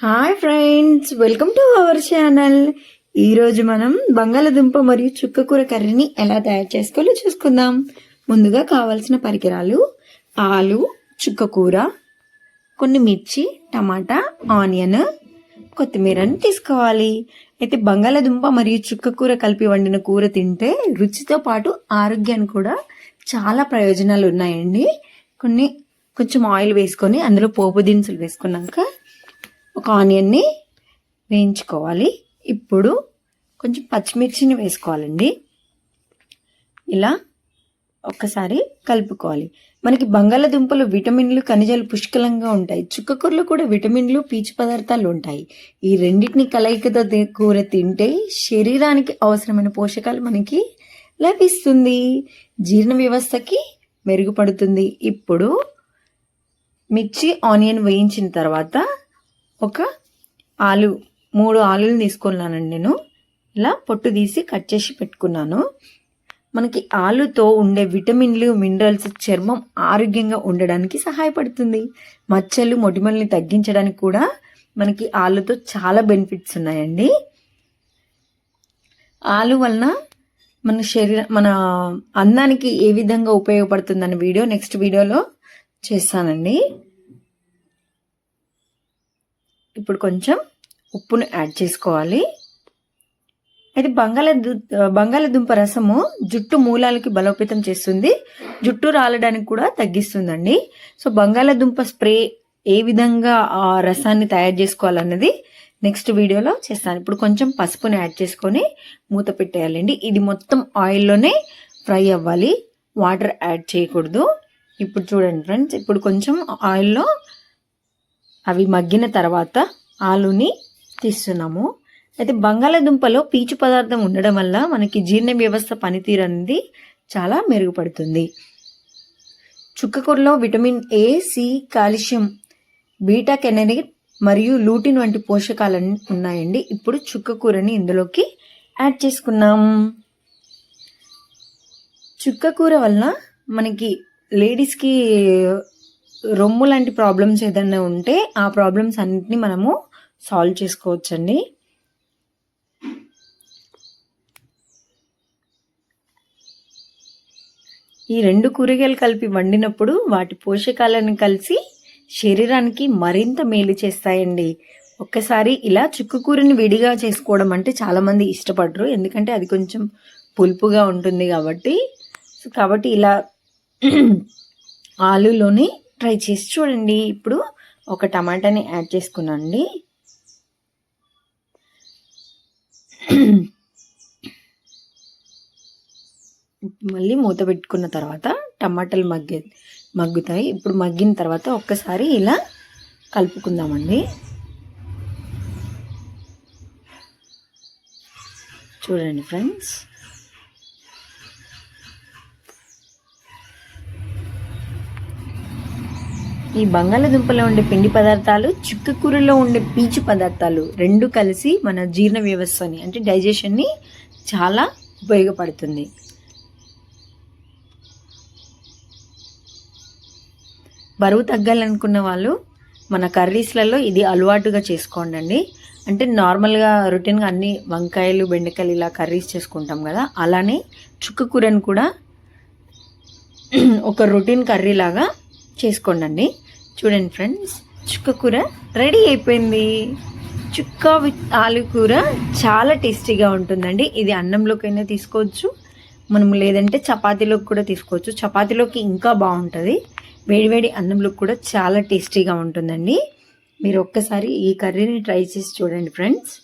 Hi friends, welcome to our channel. ఈరోజు మనం బంగాళదుంప మరియు చుక్కకూర కర్రీని ఎలా తయారు చేసుకోవాలో చూసుకుందాం. ముందుగా కావాల్సిన పరికరాలు: ఆలు, చుక్కకూర, కొన్ని మిర్చి, టమాటా, ఆనియన్, కొత్తిమీరని తీసుకోవాలి. అయితే బంగాళదుంప మరియు చుక్కకూర కలిపి వండిన కూర తింటే రుచితో పాటు ఆరోగ్యానికి కూడా చాలా ప్రయోజనాలు ఉన్నాయండి. కొంచెం ఆయిల్ వేసుకొని అందులో పోపు దినుసులు వేసుకున్నాక ఒక ఆనియన్ని వేయించుకోవాలి. ఇప్పుడు కొంచెం పచ్చిమిర్చిని వేసుకోవాలండి. ఇలా ఒక్కసారి కలుపుకోవాలి. మనకి బంగాళదుంపలు విటమిన్లు, ఖనిజాలు పుష్కలంగా ఉంటాయి. చుక్కకూరలో కూడా విటమిన్లు, పీచు పదార్థాలు ఉంటాయి. ఈ రెండింటిని కలయికతో కూర తింటే శరీరానికి అవసరమైన పోషకాలు మనకి లభిస్తుంది. జీర్ణ వ్యవస్థకి మెరుగుపడుతుంది. ఇప్పుడు మిర్చి, ఆనియన్ వేయించిన తర్వాత ఒక 3 ఆలుని తీసుకున్నానండి. నేను ఇలా పొట్టు తీసి కట్ చేసి పెట్టుకున్నాను. మనకి ఆలుతో ఉండే విటమిన్లు, మినరల్స్ చర్మం ఆరోగ్యంగా ఉండడానికి సహాయపడుతుంది. మచ్చలు, మొటిమల్ని తగ్గించడానికి కూడా మనకి ఆలుతో చాలా బెనిఫిట్స్ ఉన్నాయండి. ఆలు వలన మన అందానికి ఏ విధంగా ఉపయోగపడుతుందన్న వీడియో నెక్స్ట్ వీడియోలో చేస్తానండి. ఇప్పుడు కొంచెం ఉప్పును యాడ్ చేసుకోవాలి. అయితే బంగాళదుంప రసము జుట్టు మూలాలకి బలోపేతం చేస్తుంది, జుట్టు రాలడానికి కూడా తగ్గిస్తుందండి. సో బంగాళదుంప స్ప్రే ఏ విధంగా ఆ రసాన్ని తయారు చేసుకోవాలన్నది నెక్స్ట్ వీడియోలో చేస్తాను. ఇప్పుడు కొంచెం పసుపుని యాడ్ చేసుకొని మూత పెట్టేయాలండి. ఇది మొత్తం ఆయిల్లోనే ఫ్రై అవ్వాలి, వాటర్ యాడ్ చేయకూడదు. ఇప్పుడు చూడండి ఫ్రెండ్స్, ఇప్పుడు కొంచెం ఆయిల్లో అవి మగ్గిన తర్వాత ఆలుని తీస్తున్నాము. అయితే బంగాళదుంపలో పీచు పదార్థం ఉండడం వల్ల మనకి జీర్ణ వ్యవస్థ పనితీరు అనేది చాలా మెరుగుపడుతుంది. చుక్కకూరలో vitamin A, C, calcium, beta carotene మరియు లూటిన్ వంటి పోషకాలు ఉన్నాయండి. ఇప్పుడు చుక్కకూరని ఇందులోకి యాడ్ చేసుకున్నాం. చుక్కకూర వల్ల మనకి లేడీస్కి రొమ్ము లాంటి ప్రాబ్లమ్స్ ఏదైనా ఉంటే ఆ ప్రాబ్లమ్స్ అన్నిటిని మనము సాల్వ్ చేసుకోవచ్చండి. ఈ 2 కూరగాయలు కలిపి వండినప్పుడు వాటి పోషకాలను కలిసి శరీరానికి మరింత మేలు చేస్తాయండి. ఒక్కసారి ఇలా చుక్కకూరని విడిగా చేసుకోవడం అంటే చాలామంది ఇష్టపడరు, ఎందుకంటే అది కొంచెం పులుపుగా ఉంటుంది కాబట్టి ఇలా ఆలులోని ట్రై చేసి చూడండి. ఇప్పుడు ఒక టమాటాని యాడ్ చేసుకున్నానండి. మళ్ళీ మూత పెట్టుకున్న తర్వాత టమాటాలు మగ్గుతాయి. ఇప్పుడు మగ్గిన తర్వాత ఒక్కసారి ఇలా కలుపుకుందామండి. చూడండి ఫ్రెండ్స్, ఈ బంగాళదుంపలో ఉండే పిండి పదార్థాలు, చుక్కకూరలో ఉండే పీచు పదార్థాలు రెండు కలిసి మన జీర్ణ వ్యవస్థని అంటే డైజెషన్ని చాలా ఉపయోగపడుతుంది. బరువు తగ్గాలనుకున్న వాళ్ళు మన కర్రీస్లలో ఇది అలవాటుగా చేసుకోండి. అంటే నార్మల్గా రొటీన్గా అన్ని వంకాయలు, బెండకాయలు ఇలా కర్రీస్ చేసుకుంటాం కదా, అలానే చుక్కకూరను కూడా ఒక రొటీన్ కర్రీ లాగా చేసుకోండి. చూడండి ఫ్రెండ్స్, చుక్కకూర రెడీ అయిపోయింది. చుక్క విత్ ఆలు కూర చాలా టేస్టీగా ఉంటుందండి. ఇది అన్నంలోకైనా తీసుకోవచ్చు, మనము లేదంటే చపాతీలోకి కూడా తీసుకోవచ్చు. చపాతీలోకి ఇంకా బాగుంటుంది, వేడివేడి అన్నంలోకి కూడా చాలా టేస్టీగా ఉంటుందండి. మీరు ఒక్కసారి ఈ కర్రీని ట్రై చేసి చూడండి ఫ్రెండ్స్.